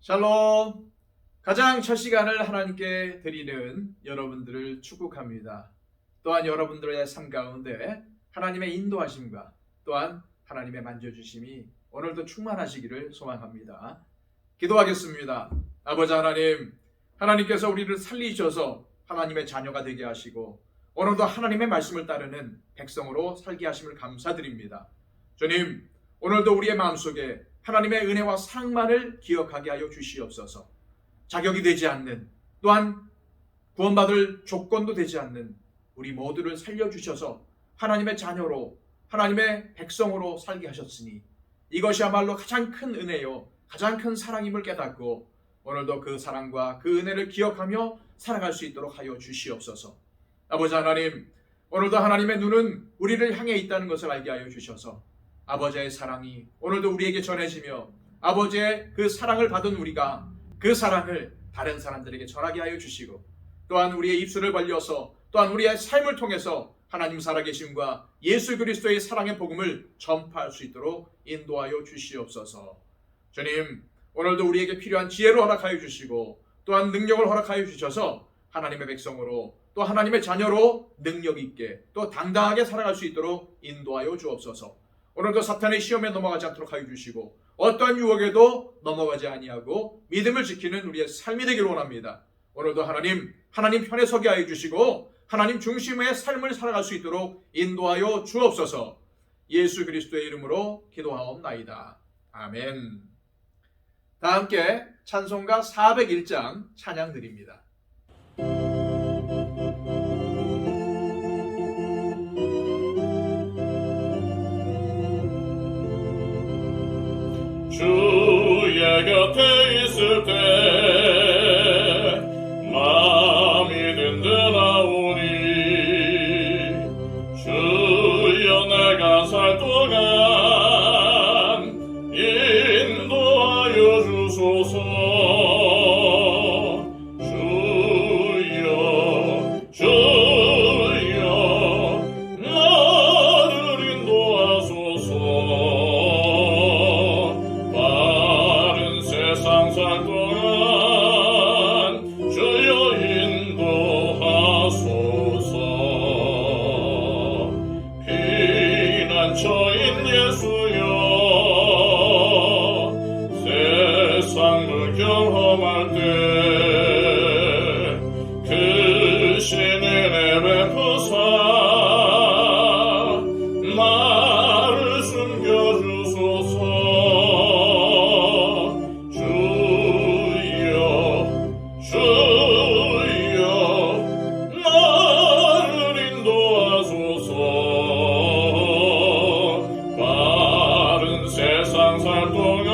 샬롬! 가장 첫 시간을 하나님께 드리는 여러분들을 축복합니다. 또한 여러분들의 삶 가운데 하나님의 인도하심과 또한 하나님의 만져주심이 오늘도 충만하시기를 소망합니다. 기도하겠습니다. 아버지 하나님, 하나님께서 우리를 살리셔서 하나님의 자녀가 되게 하시고 오늘도 하나님의 말씀을 따르는 백성으로 살게 하심을 감사드립니다. 주님, 오늘도 우리의 마음속에 하나님의 은혜와 사랑만을 기억하게 하여 주시옵소서. 자격이 되지 않는, 또한 구원받을 조건도 되지 않는 우리 모두를 살려주셔서 하나님의 자녀로, 하나님의 백성으로 살게 하셨으니 이것이야말로 가장 큰 은혜요, 가장 큰 사랑임을 깨닫고 오늘도 그 사랑과 그 은혜를 기억하며 살아갈 수 있도록 하여 주시옵소서. 아버지 하나님, 오늘도 하나님의 눈은 우리를 향해 있다는 것을 알게 하여 주셔서 아버지의 사랑이 오늘도 우리에게 전해지며 아버지의 그 사랑을 받은 우리가 그 사랑을 다른 사람들에게 전하게 하여 주시고 또한 우리의 입술을 벌려서 또한 우리의 삶을 통해서 하나님 살아계심과 예수 그리스도의 사랑의 복음을 전파할 수 있도록 인도하여 주시옵소서. 주님, 오늘도 우리에게 필요한 지혜를 허락하여 주시고 또한 능력을 허락하여 주셔서 하나님의 백성으로 또 하나님의 자녀로 능력 있게 또 당당하게 살아갈 수 있도록 인도하여 주옵소서. 오늘도 사탄의 시험에 넘어가지 않도록 하여 주시고 어떠한 유혹에도 넘어가지 아니하고 믿음을 지키는 우리의 삶이 되기를 원합니다. 오늘도 하나님 편에 서게 하여 주시고 하나님 중심의 삶을 살아갈 수 있도록 인도하여 주옵소서. 예수 그리스도의 이름으로 기도하옵나이다. 아멘. 다 함께 찬송가 401장 찬양 드립니다. 주의 곁에 있을 때 마음이 든든하오니 주여 내가 살 동안 인도하여 주소서. 주여 나를 인도하소서. 세상 살 동안 주여 인도하소서. 피난처인 예수여 세상을 경험할 때 그 신의 베푸사 나를 숨겨주소서. 세상 살 동안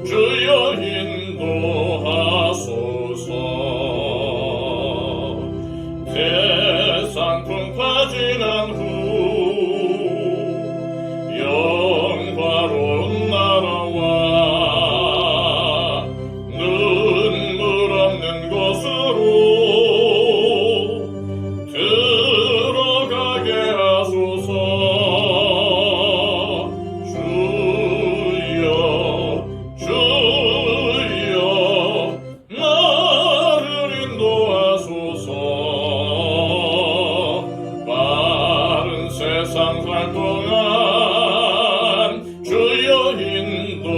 주여 인도하소서. 대상풍파 지난 후 영화로운 나라와 눈물 없는 곳으로 들어가게 하소서. 세상 살 동안 주여 인도하소서.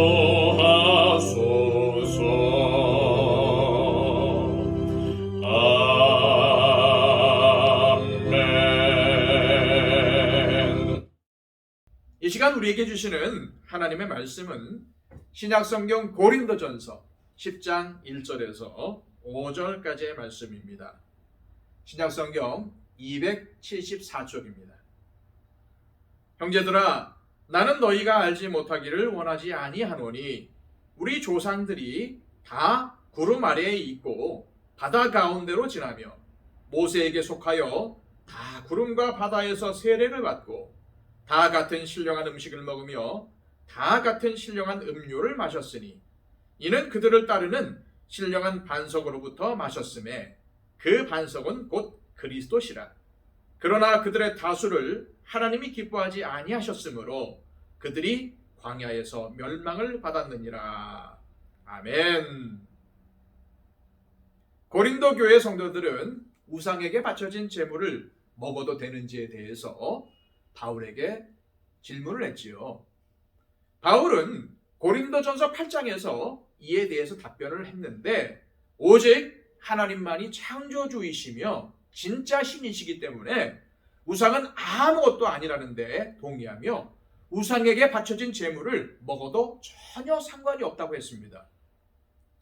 아멘. 이 시간 우리에게 주시는 하나님의 말씀은 신약성경 고린도전서 10장 1절에서 5절까지의 말씀입니다. 신약성경 274쪽입니다. 형제들아, 나는 너희가 알지 못하기를 원하지 아니하노니 우리 조상들이 다 구름 아래에 있고 바다 가운데로 지나며 모세에게 속하여 다 구름과 바다에서 세례를 받고 다 같은 신령한 음식을 먹으며 다 같은 신령한 음료를 마셨으니 이는 그들을 따르는 신령한 반석으로부터 마셨음에 그 반석은 곧 그리스도시라. 그러나 그들의 다수를 하나님이 기뻐하지 아니하셨으므로 그들이 광야에서 멸망을 받았느니라. 아멘. 고린도 교회 성도들은 우상에게 바쳐진 제물을 먹어도 되는지에 대해서 바울에게 질문을 했지요. 바울은 고린도전서 8장에서 이에 대해서 답변을 했는데 오직 하나님만이 창조주이시며 진짜 신이시기 때문에 우상은 아무것도 아니라는 데 동의하며 우상에게 바쳐진 제물을 먹어도 전혀 상관이 없다고 했습니다.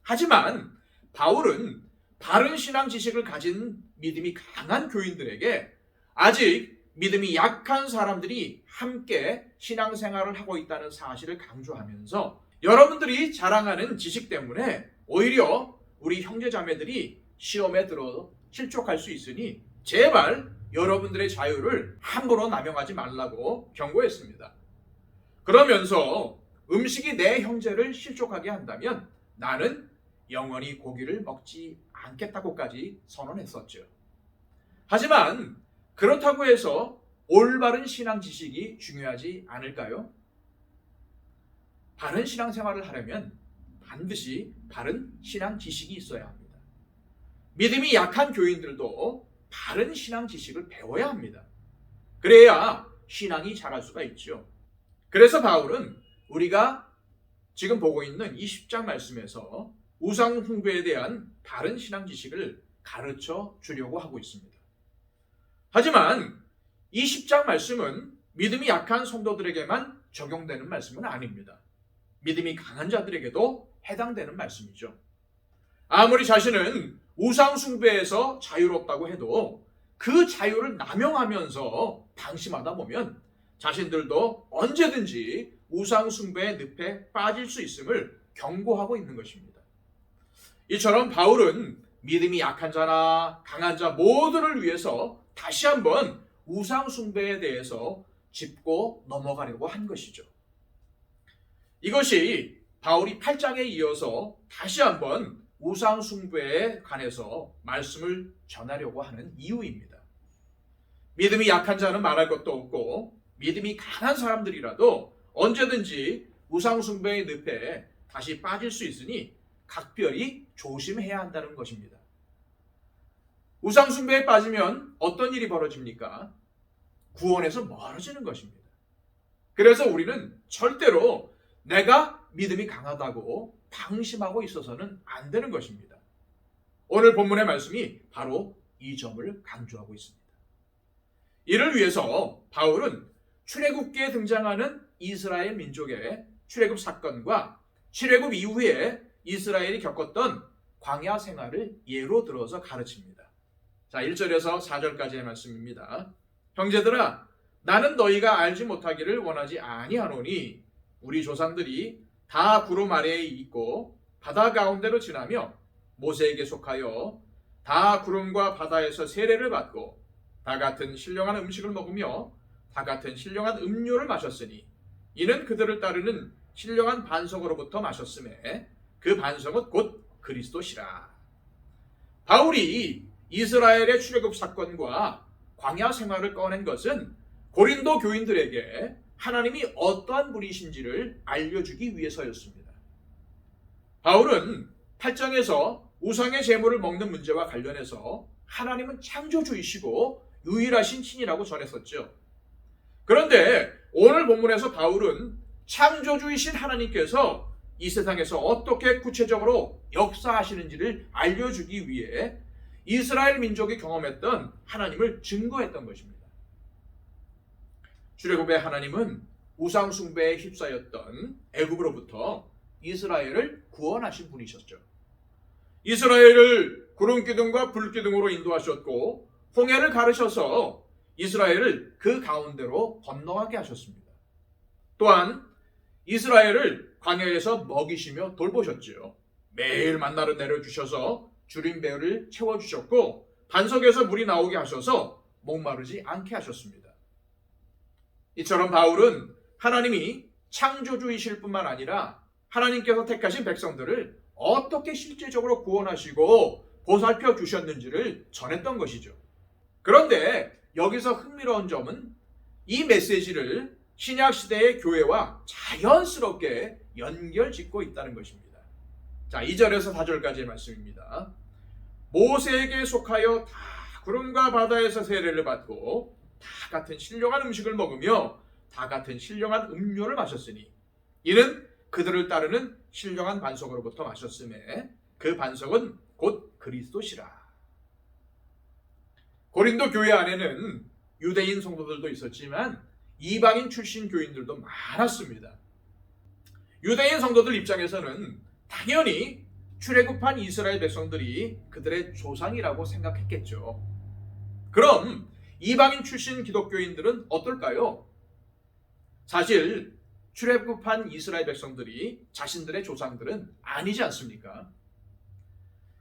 하지만 바울은 바른 신앙 지식을 가진 믿음이 강한 교인들에게 아직 믿음이 약한 사람들이 함께 신앙생활을 하고 있다는 사실을 강조하면서 여러분들이 자랑하는 지식 때문에 오히려 우리 형제자매들이 시험에 들어 실족할 수 있으니 제발 여러분들의 자유를 함부로 남용하지 말라고 경고했습니다. 그러면서 음식이 내 형제를 실족하게 한다면 나는 영원히 고기를 먹지 않겠다고까지 선언했었죠. 하지만 그렇다고 해서 올바른 신앙 지식이 중요하지 않을까요? 바른 신앙생활을 하려면 반드시 바른 신앙 지식이 있어야 합니다. 믿음이 약한 교인들도 바른 신앙 지식을 배워야 합니다. 그래야 신앙이 자랄 수가 있죠. 그래서 바울은 우리가 지금 보고 있는 이 10장 말씀에서 우상 숭배에 대한 바른 신앙 지식을 가르쳐 주려고 하고 있습니다. 하지만 이 10장 말씀은 믿음이 약한 성도들에게만 적용되는 말씀은 아닙니다. 믿음이 강한 자들에게도 해당되는 말씀이죠. 아무리 자신은 우상 숭배에서 자유롭다고 해도 그 자유를 남용하면서 방심하다 보면 자신들도 언제든지 우상 숭배의 늪에 빠질 수 있음을 경고하고 있는 것입니다. 이처럼 바울은 믿음이 약한 자나 강한 자 모두를 위해서 다시 한번 우상 숭배에 대해서 짚고 넘어가려고 한 것이죠. 이것이 바울이 8장에 이어서 다시 한번 우상 숭배에 관해서 말씀을 전하려고 하는 이유입니다. 믿음이 약한 자는 말할 것도 없고 믿음이 강한 사람들이라도 언제든지 우상 숭배의 늪에 다시 빠질 수 있으니 각별히 조심해야 한다는 것입니다. 우상 숭배에 빠지면 어떤 일이 벌어집니까? 구원에서 멀어지는 것입니다. 그래서 우리는 절대로 내가 믿음이 강하다고 방심하고 있어서는 안 되는 것입니다. 오늘 본문의 말씀이 바로 이 점을 강조하고 있습니다. 이를 위해서 바울은 출애굽기에 등장하는 이스라엘 민족의 출애굽 사건과 출애굽 이후에 이스라엘이 겪었던 광야 생활을 예로 들어서 가르칩니다. 자, 1절에서 4절까지의 말씀입니다. 형제들아, 나는 너희가 알지 못하기를 원하지 아니하노니 우리 조상들이 다 구름 아래에 있고 바다 가운데로 지나며 모세에게 속하여 다 구름과 바다에서 세례를 받고 다 같은 신령한 음식을 먹으며 다 같은 신령한 음료를 마셨으니 이는 그들을 따르는 신령한 반석으로부터 마셨음에 그 반석은 곧 그리스도시라. 바울이 이스라엘의 출애굽 사건과 광야 생활을 꺼낸 것은 고린도 교인들에게 하나님이 어떠한 분이신지를 알려주기 위해서였습니다. 바울은 8장에서 우상의 제물을 먹는 문제와 관련해서 하나님은 창조주이시고 유일하신 신이라고 전했었죠. 그런데 오늘 본문에서 바울은 창조주이신 하나님께서 이 세상에서 어떻게 구체적으로 역사하시는지를 알려주기 위해 이스라엘 민족이 경험했던 하나님을 증거했던 것입니다. 출애굽의 하나님은 우상 숭배에 휩싸였던 애굽으로부터 이스라엘을 구원하신 분이셨죠. 이스라엘을 구름 기둥과 불 기둥으로 인도하셨고 홍해를 가르셔서 이스라엘을 그 가운데로 건너가게 하셨습니다. 또한 이스라엘을 광야에서 먹이시며 돌보셨지요. 매일 만나를 내려주셔서 주린 배를 채워주셨고 반석에서 물이 나오게 하셔서 목마르지 않게 하셨습니다. 이처럼 바울은 하나님이 창조주이실 뿐만 아니라 하나님께서 택하신 백성들을 어떻게 실제적으로 구원하시고 보살펴 주셨는지를 전했던 것이죠. 그런데 여기서 흥미로운 점은 이 메시지를 신약 시대의 교회와 자연스럽게 연결짓고 있다는 것입니다. 자, 2절에서 4절까지의 말씀입니다. 모세에게 속하여 다 구름과 바다에서 세례를 받고 다 같은 신령한 음식을 먹으며 다 같은 신령한 음료를 마셨으니 이는 그들을 따르는 신령한 반석으로부터 마셨음에 그 반석은 곧 그리스도시라. 고린도 교회 안에는 유대인 성도들도 있었지만 이방인 출신 교인들도 많았습니다. 유대인 성도들 입장에서는 당연히 출애굽한 이스라엘 백성들이 그들의 조상이라고 생각했겠죠. 그럼 이방인 출신 기독교인들은 어떨까요? 사실 출애굽한 이스라엘 백성들이 자신들의 조상들은 아니지 않습니까?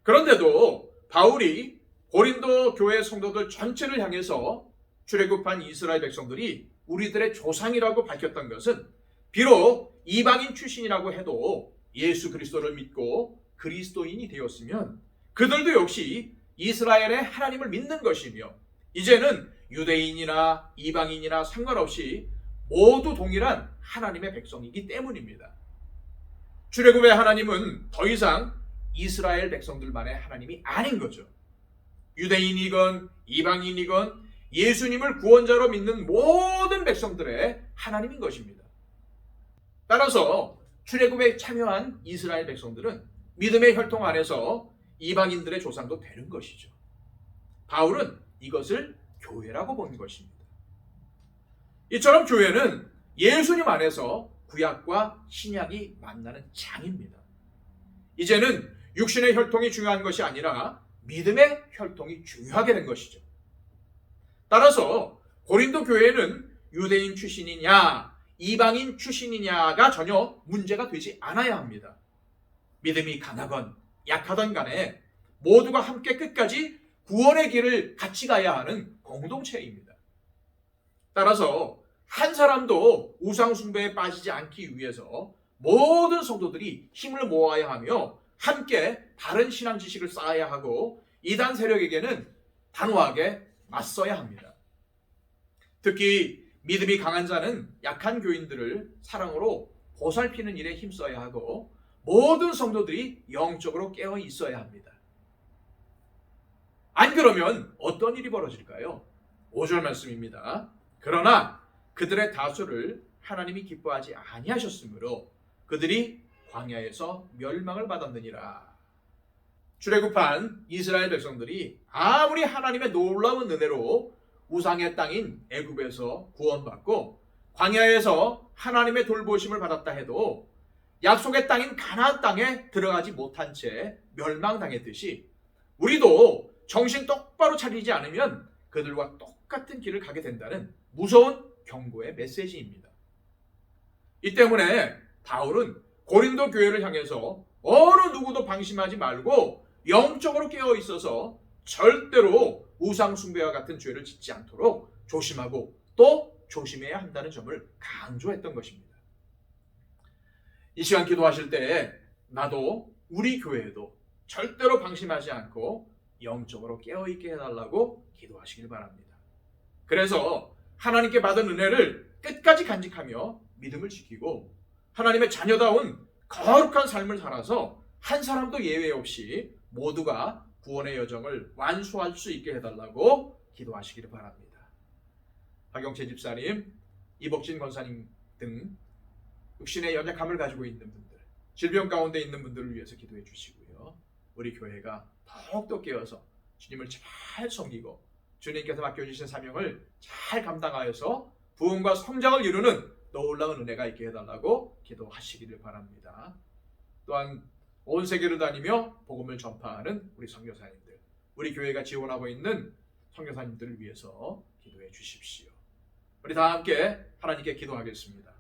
그런데도 바울이 고린도 교회 성도들 전체를 향해서 출애굽한 이스라엘 백성들이 우리들의 조상이라고 밝혔던 것은 비록 이방인 출신이라고 해도 예수 그리스도를 믿고 그리스도인이 되었으면 그들도 역시 이스라엘의 하나님을 믿는 것이며 이제는 유대인이나 이방인이나 상관없이 모두 동일한 하나님의 백성이기 때문입니다. 출애굽의 하나님은 더 이상 이스라엘 백성들만의 하나님이 아닌 거죠. 유대인이건 이방인이건 예수님을 구원자로 믿는 모든 백성들의 하나님인 것입니다. 따라서 출애굽에 참여한 이스라엘 백성들은 믿음의 혈통 안에서 이방인들의 조상도 되는 것이죠. 바울은 이것을 교회라고 본 것입니다. 이처럼 교회는 예수님 안에서 구약과 신약이 만나는 장입니다. 이제는 육신의 혈통이 중요한 것이 아니라 믿음의 혈통이 중요하게 된 것이죠. 따라서 고린도 교회는 유대인 출신이냐 이방인 출신이냐가 전혀 문제가 되지 않아야 합니다. 믿음이 강하건 약하던 간에 모두가 함께 끝까지 구원의 길을 같이 가야 하는 공동체입니다. 따라서 한 사람도 우상 숭배에 빠지지 않기 위해서 모든 성도들이 힘을 모아야 하며 함께 바른 신앙 지식을 쌓아야 하고 이단 세력에게는 단호하게 맞서야 합니다. 특히 믿음이 강한 자는 약한 교인들을 사랑으로 보살피는 일에 힘써야 하고 모든 성도들이 영적으로 깨어 있어야 합니다. 안 그러면 어떤 일이 벌어질까요? 5절 말씀입니다. 그러나 그들의 다수를 하나님이 기뻐하지 아니하셨으므로 그들이 광야에서 멸망을 받았느니라. 출애굽한 이스라엘 백성들이 아무리 하나님의 놀라운 은혜로 우상의 땅인 애굽에서 구원받고 광야에서 하나님의 돌보심을 받았다 해도 약속의 땅인 가나안 땅에 들어가지 못한 채 멸망당했듯이 우리도 정신 똑바로 차리지 않으면 그들과 똑같은 길을 가게 된다는 무서운 경고의 메시지입니다. 이 때문에 바울은 고린도 교회를 향해서 어느 누구도 방심하지 말고 영적으로 깨어 있어서 절대로 우상 숭배와 같은 죄를 짓지 않도록 조심하고 또 조심해야 한다는 점을 강조했던 것입니다. 이 시간 기도하실 때 나도 우리 교회에도 절대로 방심하지 않고 영적으로 깨어있게 해달라고 기도하시길 바랍니다. 그래서 하나님께 받은 은혜를 끝까지 간직하며 믿음을 지키고 하나님의 자녀다운 거룩한 삶을 살아서 한 사람도 예외 없이 모두가 구원의 여정을 완수할 수 있게 해달라고 기도하시기를 바랍니다. 박영채 집사님, 이복진 권사님 등 육신의 연약함을 가지고 있는 분들, 질병 가운데 있는 분들을 위해서 기도해 주시고요. 우리 교회가 더욱더 깨어서 주님을 잘 섬기고 주님께서 맡겨주신 사명을 잘 감당하여서 부흥과 성장을 이루는 놀라운 은혜가 있게 해달라고 기도하시기를 바랍니다. 또한 온 세계를 다니며 복음을 전파하는 우리 선교사님들, 우리 교회가 지원하고 있는 선교사님들을 위해서 기도해 주십시오. 우리 다 함께 하나님께 기도하겠습니다.